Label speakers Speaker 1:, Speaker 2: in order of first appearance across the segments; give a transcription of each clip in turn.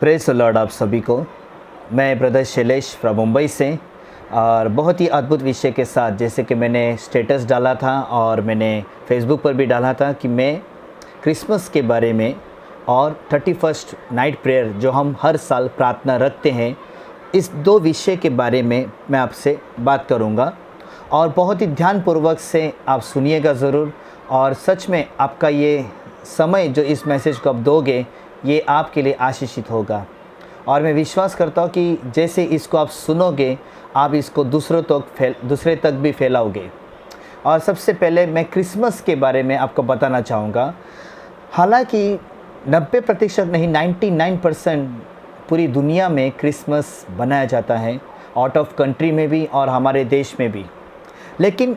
Speaker 1: Praise the Lord आप सभी को। मैं ब्रदर शैलेश फ्रॉम मुंबई से, और बहुत ही अद्भुत विषय के साथ, जैसे कि मैंने स्टेटस डाला था और मैंने फेसबुक पर भी डाला था कि मैं क्रिसमस के बारे में और 31st नाइट प्रेयर जो हम हर साल प्रार्थना रखते हैं, इस दो विषय के बारे में मैं आपसे बात करूंगा। और बहुत ही ध्यानपूर्वक से आप सुनिएगा ज़रूर, और सच में आपका ये समय जो इस मैसेज को आप दोगे ये आपके लिए आशीषित होगा। और मैं विश्वास करता हूँ कि जैसे इसको आप सुनोगे आप इसको दूसरे तक भी फैलाओगे। और सबसे पहले मैं क्रिसमस के बारे में आपको बताना चाहूँगा। हालांकि 90% नहीं 99% पूरी दुनिया में क्रिसमस बनाया जाता है, आउट ऑफ कंट्री में भी और हमारे देश में भी। लेकिन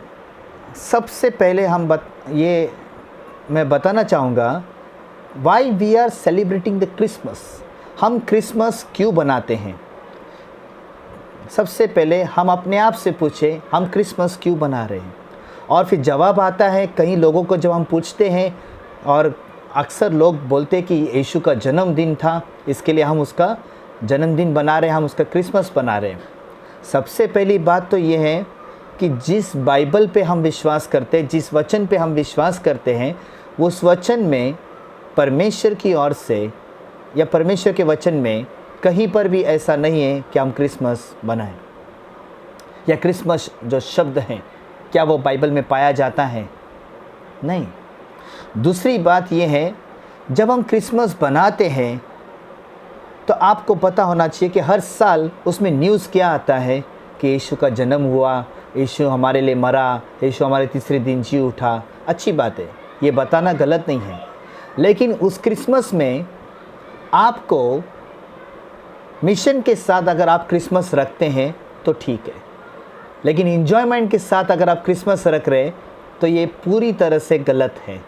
Speaker 1: सबसे पहले मैं बताना चाहूँगा why we are celebrating the Christmas. हम क्रिसमस क्यों बनाते हैं? सबसे पहले हम अपने आप से पूछें हम क्रिसमस क्यों बना रहे हैं, और फिर जवाब आता है कई लोगों को जब हम पूछते हैं, और अक्सर लोग बोलते हैं कि यीशु का जन्मदिन था इसके लिए हम उसका जन्मदिन बना रहे हैं, हम उसका क्रिसमस बना रहे हैं। सबसे पहली बात तो ये है कि जिस बाइबल पे हम विश्वास करते हैं, जिस वचन पे हम विश्वास करते हैं, उस वचन में परमेश्वर की ओर से या परमेश्वर के वचन में कहीं पर भी ऐसा नहीं है कि हम क्रिसमस बनाएं, या क्रिसमस जो शब्द हैं क्या वो बाइबल में पाया जाता है? नहीं। दूसरी बात ये है, जब हम क्रिसमस बनाते हैं तो आपको पता होना चाहिए कि हर साल उसमें न्यूज़ क्या आता है कि यीशु का जन्म हुआ, यीशु हमारे लिए मरा, यीशु हमारे तीसरे दिन जी उठा। अच्छी बात है, ये बताना गलत नहीं है। लेकिन उस क्रिसमस में आपको मिशन के साथ अगर आप क्रिसमस रखते हैं तो ठीक है, लेकिन एंजॉयमेंट के साथ अगर आप क्रिसमस रख रहे हैं तो ये पूरी तरह से गलत है,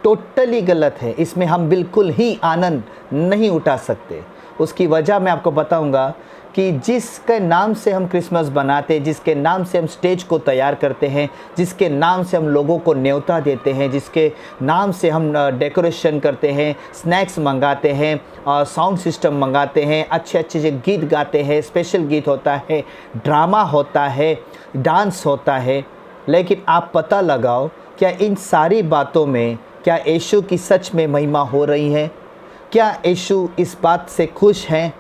Speaker 1: टोटली गलत है। इसमें हम बिल्कुल ही आनंद नहीं उठा सकते। उसकी वजह मैं आपको बताऊंगा कि जिसके नाम से हम क्रिसमस बनाते हैं, जिसके नाम से हम स्टेज को तैयार करते हैं, जिसके नाम से हम लोगों को न्योता देते हैं, जिसके नाम से हम डेकोरेशन करते हैं, स्नैक्स मंगाते हैं, साउंड सिस्टम मंगाते हैं, अच्छे अच्छे जो गीत गाते हैं, स्पेशल गीत होता है, ड्रामा होता है, डांस होता है, लेकिन आप पता लगाओ क्या इन सारी बातों में क्या यीशु की सच में महिमा हो रही है? क्या यीशु इस बात से खुश हैं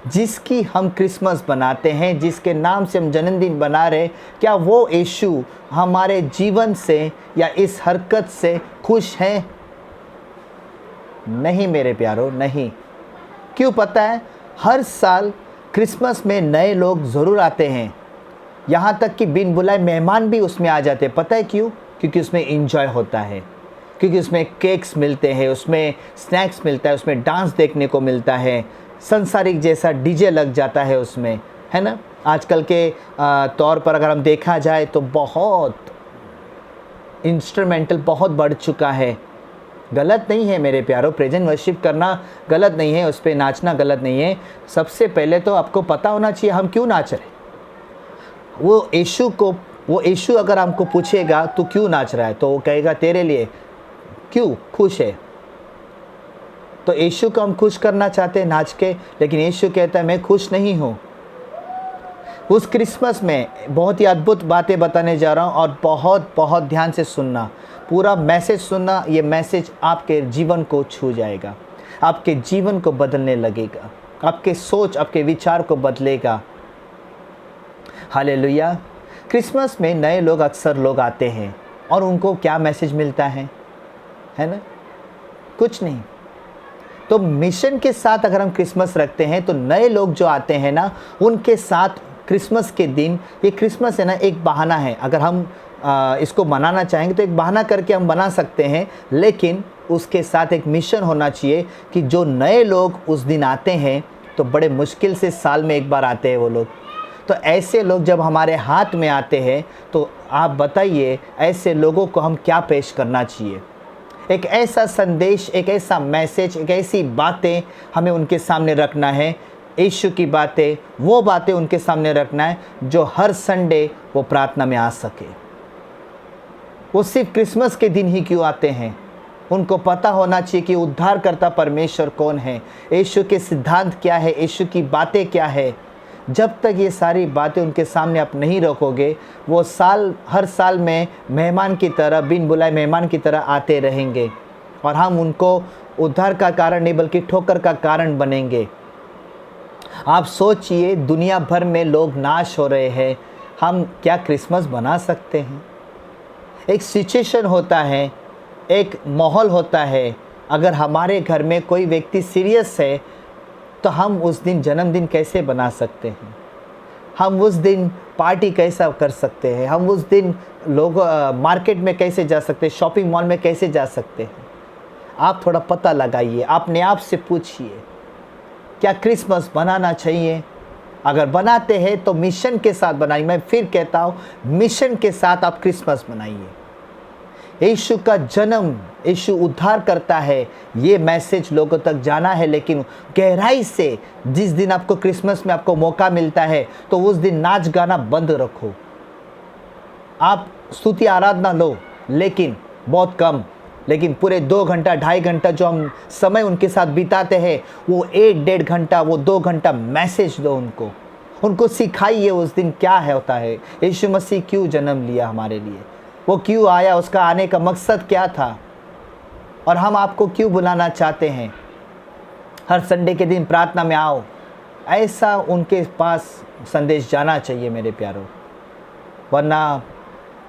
Speaker 1: जिसकी हम क्रिसमस बनाते हैं, जिसके नाम से हम जन्मदिन बना रहे? क्या वो यीशु हमारे जीवन से या इस हरकत से खुश हैं? नहीं मेरे प्यारो, नहीं। क्यों पता है? हर साल क्रिसमस में नए लोग ज़रूर आते हैं, यहाँ तक कि बिन बुलाए मेहमान भी उसमें आ जाते हैं। पता है क्यों? क्योंकि उसमें एंजॉय होता है, क्योंकि उसमें केक्स मिलते हैं, उसमें स्नैक्स मिलता है, उसमें डांस देखने को मिलता है, संसारिक जैसा डीजे लग जाता है उसमें, है ना। आजकल के तौर पर अगर हम देखा जाए तो बहुत इंस्ट्रूमेंटल बहुत बढ़ चुका है। गलत नहीं है मेरे प्यारो, प्रेजेंट वर्शिप करना गलत नहीं है, उस पर नाचना गलत नहीं है। सबसे पहले तो आपको पता होना चाहिए हम क्यों नाच रहे। वो यीशु अगर हमको पूछेगा तू क्यों नाच रहा है, तो वो कहेगा तेरे लिए। क्यों? खुश है। तो यीशु को हम खुश करना चाहते हैं नाच के, लेकिन यीशु कहता है मैं खुश नहीं हूँ। उस क्रिसमस में बहुत ही अद्भुत बातें बताने जा रहा हूँ, और बहुत बहुत ध्यान से सुनना, पूरा मैसेज सुनना। ये मैसेज आपके जीवन को छू जाएगा, आपके जीवन को बदलने लगेगा, आपके सोच आपके विचार को बदलेगा। हालेलुया। क्रिसमस में नए लोग अक्सर लोग आते हैं, और उनको क्या मैसेज मिलता है ना? कुछ नहीं। तो मिशन के साथ अगर हम क्रिसमस रखते हैं तो नए लोग जो आते हैं ना, उनके साथ क्रिसमस के दिन, ये क्रिसमस है ना एक बहाना है। अगर हम इसको मनाना चाहेंगे तो एक बहाना करके हम बना सकते हैं, लेकिन उसके साथ एक मिशन होना चाहिए कि जो नए लोग उस दिन आते हैं तो बड़े मुश्किल से साल में एक बार आते हैं वो लोग। तो ऐसे लोग जब हमारे हाथ में आते हैं तो आप बताइए ऐसे लोगों को हम क्या पेश करना चाहिए? एक ऐसा संदेश, एक ऐसा मैसेज, एक ऐसी बातें हमें उनके सामने रखना है, यीशु की बातें, वो बातें उनके सामने रखना है जो हर संडे वो प्रार्थना में आ सके। वो सिर्फ क्रिसमस के दिन ही क्यों आते हैं? उनको पता होना चाहिए कि उद्धारकर्ता परमेश्वर कौन है, यीशु के सिद्धांत क्या है, यीशु की बातें क्या है। जब तक ये सारी बातें उनके सामने आप नहीं रखोगे, वो हर साल में मेहमान की तरह, बिन बुलाए मेहमान की तरह आते रहेंगे और हम उनको उद्धार का कारण नहीं बल्कि ठोकर का कारण बनेंगे। आप सोचिए, दुनिया भर में लोग नाश हो रहे हैं, हम क्या क्रिसमस बना सकते हैं? एक सिचुएशन होता है, एक माहौल होता है। अगर हमारे घर में कोई व्यक्ति सीरियस है तो हम उस दिन जन्मदिन कैसे बना सकते हैं? हम उस दिन पार्टी कैसा कर सकते हैं? हम उस दिन लोग मार्केट में कैसे जा सकते हैं? शॉपिंग मॉल में कैसे जा सकते हैं? आप थोड़ा पता लगाइए, अपने आप से पूछिए, क्या क्रिसमस बनाना चाहिए? अगर बनाते हैं तो मिशन के साथ बनाइए। मैं फिर कहता हूँ, मिशन के साथ आप क्रिसमस बनाइए। यीशु का जन्म, यीशु उद्धार करता है, ये मैसेज लोगों तक जाना है। लेकिन गहराई से जिस दिन आपको क्रिसमस में आपको मौका मिलता है तो उस दिन नाच गाना बंद रखो। आप स्तुति आराधना लो, लेकिन बहुत कम, लेकिन पूरे 2 घंटा 2.5 घंटा जो हम समय उनके साथ बिताते हैं, वो 1-1.5 घंटा, वो 2 घंटा मैसेज दो उनको सिखाइए उस दिन क्या है होता है, यीशु मसीह क्यों जन्म लिया हमारे लिए, वो क्यों आया, उसका आने का मकसद क्या था और हम आपको क्यों बुलाना चाहते हैं। हर संडे के दिन प्रार्थना में आओ, ऐसा उनके पास संदेश जाना चाहिए मेरे प्यारों। वरना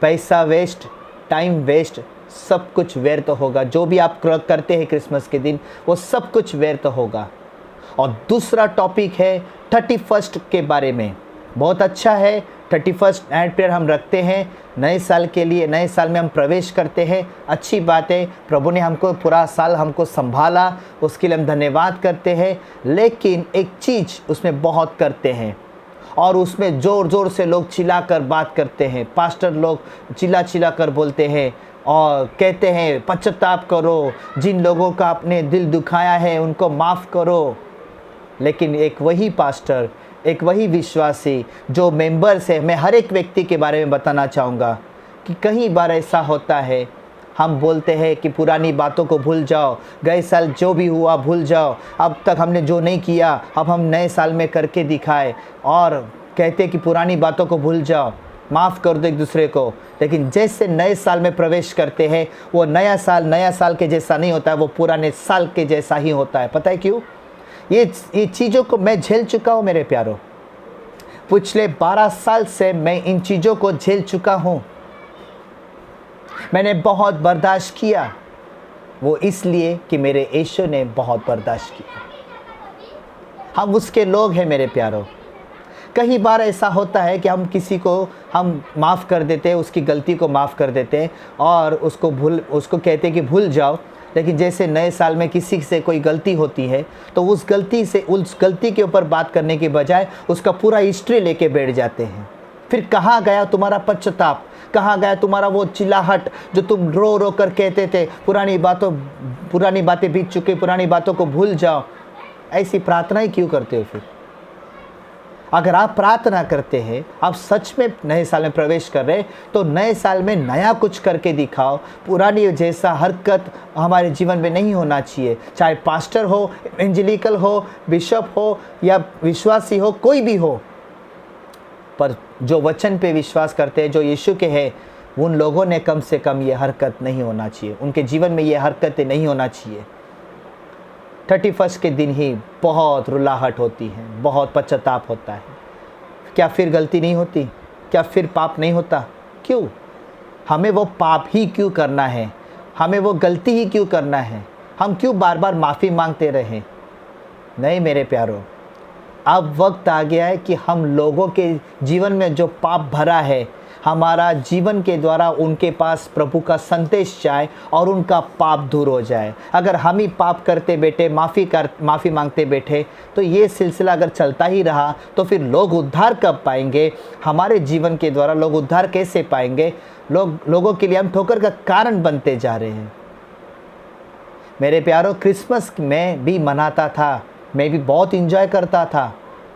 Speaker 1: पैसा वेस्ट, टाइम वेस्ट, सब कुछ व्यर्थ होगा। जो भी आप करते हैं क्रिसमस के दिन, वो सब कुछ व्यर्थ होगा। और दूसरा टॉपिक है 31 के बारे में। बहुत अच्छा है, 31 नाइट प्रेयर हम रखते हैं नए साल के लिए। नए साल में हम प्रवेश करते हैं, अच्छी बात है। प्रभु ने हमको पूरा साल हमको संभाला, उसके लिए हम धन्यवाद करते हैं। लेकिन एक चीज़ उसमें बहुत करते हैं और उसमें ज़ोर ज़ोर से लोग चिल्लाकर बात करते हैं। पास्टर लोग चिल्ला कर बोलते हैं और कहते हैं पश्चाताप करो, जिन लोगों का आपने दिल दुखाया है उनको माफ़ करो। लेकिन एक वही पास्टर, एक वही विश्वासी जो मेंबर्स है, मैं हर एक व्यक्ति के बारे में बताना चाहूँगा कि कई बार ऐसा होता है, हम बोलते हैं कि पुरानी बातों को भूल जाओ, गए साल जो भी हुआ भूल जाओ, अब तक हमने जो नहीं किया अब हम नए साल में करके दिखाए, और कहते कि पुरानी बातों को भूल जाओ, माफ़ कर दो एक दूसरे को। लेकिन जैसे नए साल में प्रवेश करते हैं, वो नया साल के जैसा नहीं होता है, वो पुराने साल के जैसा ही होता है। पता है क्यों? ये चीज़ों को मैं झेल चुका हूँ मेरे प्यारों। पिछले 12 साल से मैं इन चीज़ों को झेल चुका हूँ। मैंने बहुत बर्दाश्त किया, वो इसलिए कि मेरे यीशु ने बहुत बर्दाश्त किया। हम उसके लोग हैं मेरे प्यारों। कई बार ऐसा होता है कि हम किसी को हम माफ़ कर देते हैं, उसकी गलती को माफ़ कर देते हैं और उसको कहते हैं कि भूल जाओ। लेकिन जैसे नए साल में किसी से कोई गलती होती है तो उस गलती के ऊपर बात करने के बजाय उसका पूरा हिस्ट्री लेके बैठ जाते हैं। फिर कहाँ गया तुम्हारा पश्चाताप, कहाँ गया तुम्हारा वो चिल्लाहट जो तुम रो रो कर कहते थे, पुरानी बातें बीत चुकी, पुरानी बातों को भूल जाओ। ऐसी प्रार्थनाएं क्यों करते हो? फिर अगर आप प्रार्थना करते हैं, आप सच में नए साल में प्रवेश कर रहे, तो नए साल में नया कुछ करके दिखाओ। पुरानी जैसा हरकत हमारे जीवन में नहीं होना चाहिए, चाहे पास्टर हो, एवेंजेलिकल हो, बिशप हो या विश्वासी हो, कोई भी हो। पर जो वचन पे विश्वास करते हैं, जो यीशु के हैं, उन लोगों ने कम से कम ये हरकत नहीं होना चाहिए, उनके जीवन में ये हरकतें नहीं होना चाहिए। 31 के दिन ही बहुत रुलाहट होती है, बहुत पश्चाताप होता है। क्या फिर गलती नहीं होती? क्या फिर पाप नहीं होता? क्यों? हमें वो पाप ही क्यों करना है? हमें वो गलती ही क्यों करना है? हम क्यों बार बार माफ़ी मांगते रहें? नहीं मेरे प्यारों, अब वक्त आ गया है कि हम लोगों के जीवन में जो पाप भरा है, हमारा जीवन के द्वारा उनके पास प्रभु का संदेश जाए और उनका पाप दूर हो जाए। अगर हम ही पाप करते बैठे, माफ़ी मांगते बैठे, तो ये सिलसिला अगर चलता ही रहा तो फिर लोग उद्धार कब पाएंगे? हमारे जीवन के द्वारा लोग उद्धार कैसे पाएंगे? लोगों के लिए हम ठोकर का कारण बनते जा रहे हैं। मेरे प्यारों, क्रिसमस मैं भी मनाता था, मैं भी बहुत इंजॉय करता था,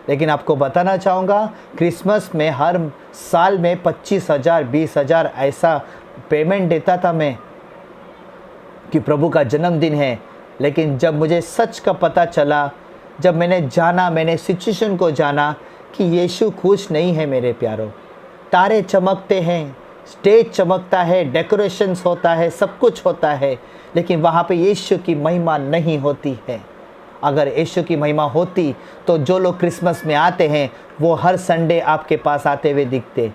Speaker 1: लेकिन आपको बताना चाहूँगा, क्रिसमस में हर साल में 25,000 20,000 ऐसा पेमेंट देता था मैं। कि प्रभु का जन्मदिन है, लेकिन जब मुझे सच का पता चला, जब मैंने जाना, मैंने सिचुएशन को जाना कि यीशु खुश नहीं है मेरे प्यारों। तारे चमकते हैं, स्टेज चमकता है, डेकोरेशंस होता है, सब कुछ होता है, लेकिन वहाँ पे यीशु की महिमा नहीं होती है। अगर यीशु की महिमा होती तो जो लोग क्रिसमस में आते हैं वो हर संडे आपके पास आते हुए दिखते।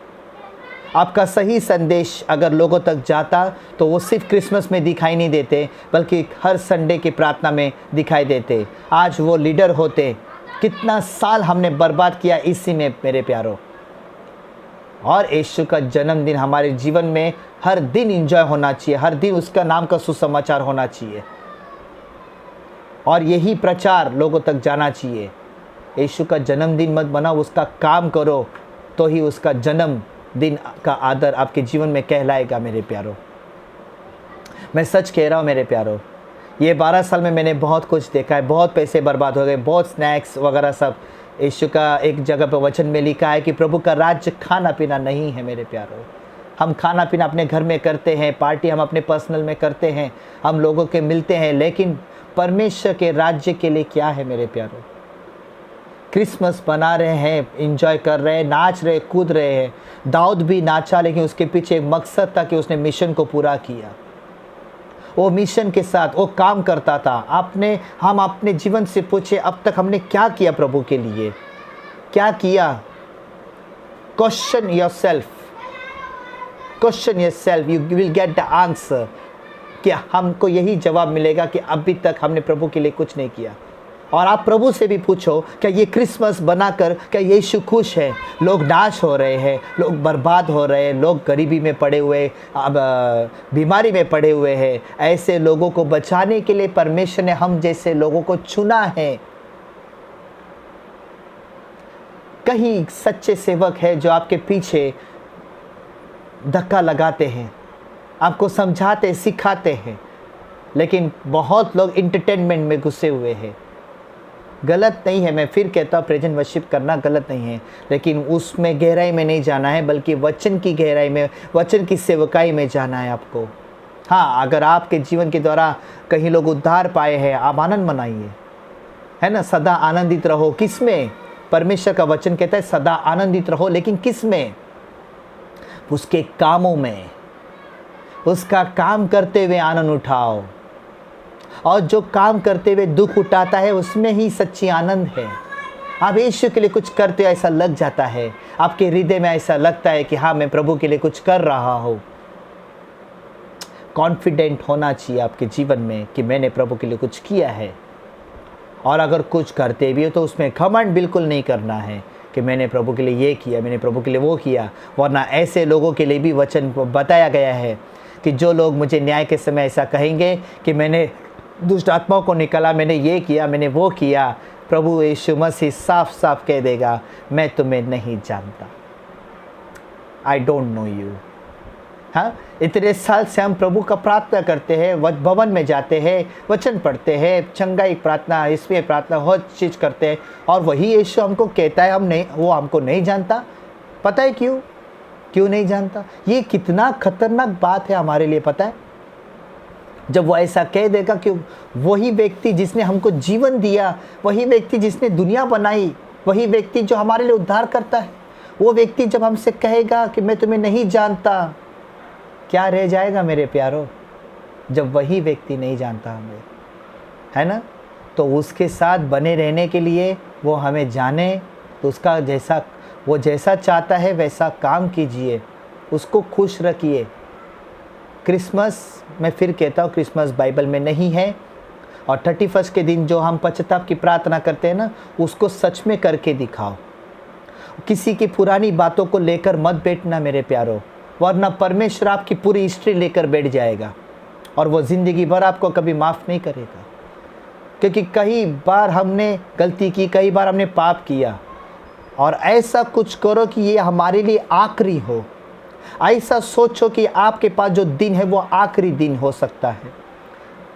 Speaker 1: आपका सही संदेश अगर लोगों तक जाता तो वो सिर्फ क्रिसमस में दिखाई नहीं देते, बल्कि हर संडे की प्रार्थना में दिखाई देते। आज वो लीडर होते। कितना साल हमने बर्बाद किया इसी में मेरे प्यारों। और यीशु का जन्मदिन हमारे जीवन में हर दिन एंजॉय होना चाहिए, हर दिन उसका नाम का सुसमाचार होना चाहिए, और यही प्रचार लोगों तक जाना चाहिए। यीशु का जन्मदिन मत बनाओ, उसका काम करो, तो ही उसका जन्मदिन का आदर आपके जीवन में कहलाएगा मेरे प्यारों। मैं सच कह रहा हूँ मेरे प्यारों, ये 12 साल में मैंने बहुत कुछ देखा है, बहुत पैसे बर्बाद हो गए, बहुत स्नैक्स वगैरह सब। यीशु का एक जगह पर वचन में लिखा है कि प्रभु का राज्य खाना पीना नहीं है मेरे प्यारों। हम खाना पीना अपने घर में करते हैं, पार्टी हम अपने पर्सनल में करते हैं, हम लोगों के मिलते हैं, लेकिन परमेश्वर के राज्य के लिए क्या है मेरे प्यारों? क्रिसमस बना रहे हैं, एंजॉय कर रहे हैं, नाच रहे, कूद रहे हैं। दाऊद भी नाचा, लेकिन उसके पीछे एक मकसद था कि उसने मिशन को पूरा किया। वो मिशन के साथ वो काम करता था। हम अपने जीवन से पूछे, अब तक हमने क्या किया प्रभु के लिए? क्या किया? Question yourself, question yourself, you will get the answer. क्या हमको यही जवाब मिलेगा कि अभी तक हमने प्रभु के लिए कुछ नहीं किया। और आप प्रभु से भी पूछो, क्या ये क्रिसमस बनाकर क्या यीशु खुश है? लोग नाश हो रहे हैं, लोग बर्बाद हो रहे हैं, लोग गरीबी में पड़े हुए, अब बीमारी में पड़े हुए हैं। ऐसे लोगों को बचाने के लिए परमेश्वर ने हम जैसे लोगों को चुना है। कहीं सच्चे सेवक है जो आपके पीछे धक्का लगाते हैं, आपको समझाते, सिखाते हैं, लेकिन बहुत लोग इंटरटेनमेंट में घुसे हुए हैं। गलत नहीं है, मैं फिर कहता हूँ प्रेजेंट वर्शिप करना गलत नहीं है, लेकिन उसमें गहराई में नहीं जाना है, बल्कि वचन की गहराई में, वचन की सेवकाई में जाना है आपको। हाँ, अगर आपके जीवन के द्वारा कहीं लोग उद्धार पाए हैं, आप आनंद मनाइए, है ना। सदा आनंदित रहो। किसमें? परमेश्वर का वचन कहता है सदा आनंदित रहो, लेकिन किसमें? उसके कामों में। उसका काम करते हुए आनंद उठाओ, और जो काम करते हुए दुख उठाता है उसमें ही सच्ची आनंद है। आप यीशु के लिए कुछ करते हो, ऐसा लग जाता है, आपके हृदय में ऐसा लगता है कि हाँ, मैं प्रभु के लिए कुछ कर रहा हूँ। कॉन्फिडेंट होना चाहिए आपके जीवन में कि मैंने प्रभु के लिए कुछ किया है। और अगर कुछ करते भी हो तो उसमें घमंड बिल्कुल नहीं करना है कि मैंने प्रभु के लिए ये किया, मैंने प्रभु के लिए वो किया। वरना ऐसे लोगों के लिए भी वचन को बताया गया है कि जो लोग मुझे न्याय के समय ऐसा कहेंगे कि मैंने दुष्ट आत्माओं को निकाला, मैंने ये किया, मैंने वो किया, प्रभु यीशु मसीह साफ साफ कह देगा, मैं तुम्हें नहीं जानता, आई डोंट नो यू। हाँ, इतने साल से हम प्रभु का प्रार्थना करते हैं, भवन में जाते हैं, वचन पढ़ते हैं, चंगाई प्रार्थना, इसमें प्रार्थना, हर चीज़ करते हैं, और वही यीशु हमको कहता है वो हमको नहीं जानता। पता है क्यों नहीं जानता? ये कितना खतरनाक बात है हमारे लिए, पता है? जब वो ऐसा कह देगा कि वही व्यक्ति जिसने हमको जीवन दिया, वही व्यक्ति जिसने दुनिया बनाई, वही व्यक्ति जो हमारे लिए उद्धार करता है, वो व्यक्ति जब हमसे कहेगा कि मैं तुम्हें नहीं जानता, क्या रह जाएगा मेरे प्यारों? जब वही व्यक्ति नहीं जानता हमें, है ना, तो उसके साथ बने रहने के लिए वो हमें जाने, तो उसका वो जैसा चाहता है वैसा काम कीजिए, उसको खुश रखिए। क्रिसमस, मैं फिर कहता हूँ, क्रिसमस बाइबल में नहीं है। और 31 के दिन जो हम पश्चाताप की प्रार्थना करते हैं ना, उसको सच में करके दिखाओ। किसी की पुरानी बातों को लेकर मत बैठना मेरे प्यारों, वरना परमेश्वर आपकी पूरी हिस्ट्री लेकर बैठ जाएगा और वो ज़िंदगी भर आपको कभी माफ़ नहीं करेगा। क्योंकि कई बार हमने गलती की, कई बार हमने पाप किया, और ऐसा कुछ करो कि ये हमारे लिए आखिरी हो। ऐसा सोचो कि आपके पास जो दिन है वो आखिरी दिन हो सकता है।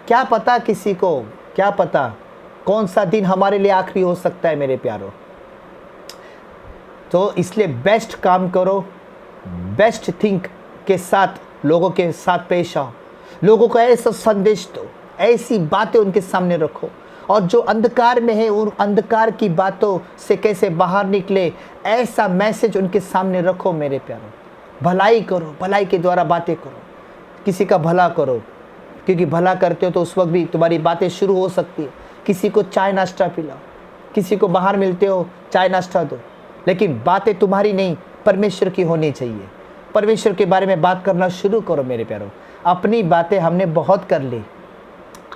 Speaker 1: क्या पता किसी को, क्या पता कौन सा दिन हमारे लिए आखिरी हो सकता है मेरे प्यारों। तो इसलिए बेस्ट काम करो, बेस्ट थिंक के साथ लोगों के साथ पेश आओ। लोगों को ऐसा संदेश दो, ऐसी बातें उनके सामने रखो, और जो अंधकार में है उन अंधकार की बातों से कैसे बाहर निकले, ऐसा मैसेज उनके सामने रखो मेरे प्यारों। भलाई करो, भलाई के द्वारा बातें करो, किसी का भला करो, क्योंकि भला करते हो तो उस वक्त भी तुम्हारी बातें शुरू हो सकती है। किसी को चाय नाश्ता पिलाओ, किसी को बाहर मिलते हो चाय नाश्ता दो, लेकिन बातें तुम्हारी नहीं, परमेश्वर की होनी चाहिए। परमेश्वर के बारे में बात करना शुरू करो मेरे प्यारों। अपनी बातें हमने बहुत कर ली,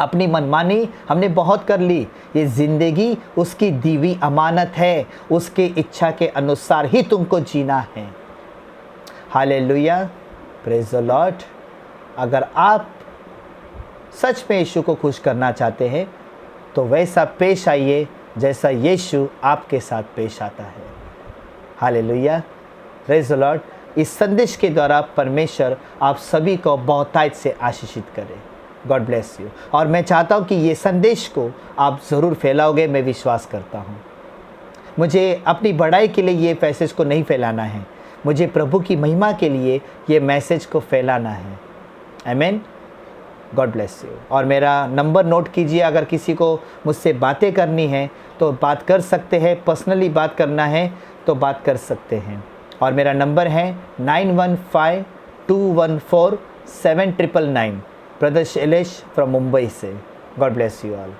Speaker 1: अपनी मनमानी हमने बहुत कर ली। ये ज़िंदगी उसकी दी हुई अमानत है, उसके इच्छा के अनुसार ही तुमको जीना है। Hallelujah, praise the Lord. अगर आप सच में यीशु को खुश करना चाहते हैं तो वैसा पेश आइए जैसा यीशु आपके साथ पेश आता है। Hallelujah, praise the Lord. इस संदेश के द्वारा परमेश्वर आप सभी को बहुतायत से आशीषित करे। God bless you. और मैं चाहता हूँ कि ये संदेश को आप ज़रूर फैलाओगे, मैं विश्वास करता हूँ। मुझे अपनी बड़ाई के लिए ये मैसेज को नहीं फैलाना है, मुझे प्रभु की महिमा के लिए ये मैसेज को फैलाना है। आमीन। God bless you. और मेरा नंबर नोट कीजिए, अगर किसी को मुझसे बातें करनी है तो बात कर सकते हैं, पर्सनली बात करना है तो बात कर सकते हैं। और मेरा नंबर है 9152147999। ब्रदर शैलेश फ्रॉम मुंबई से। God bless you all.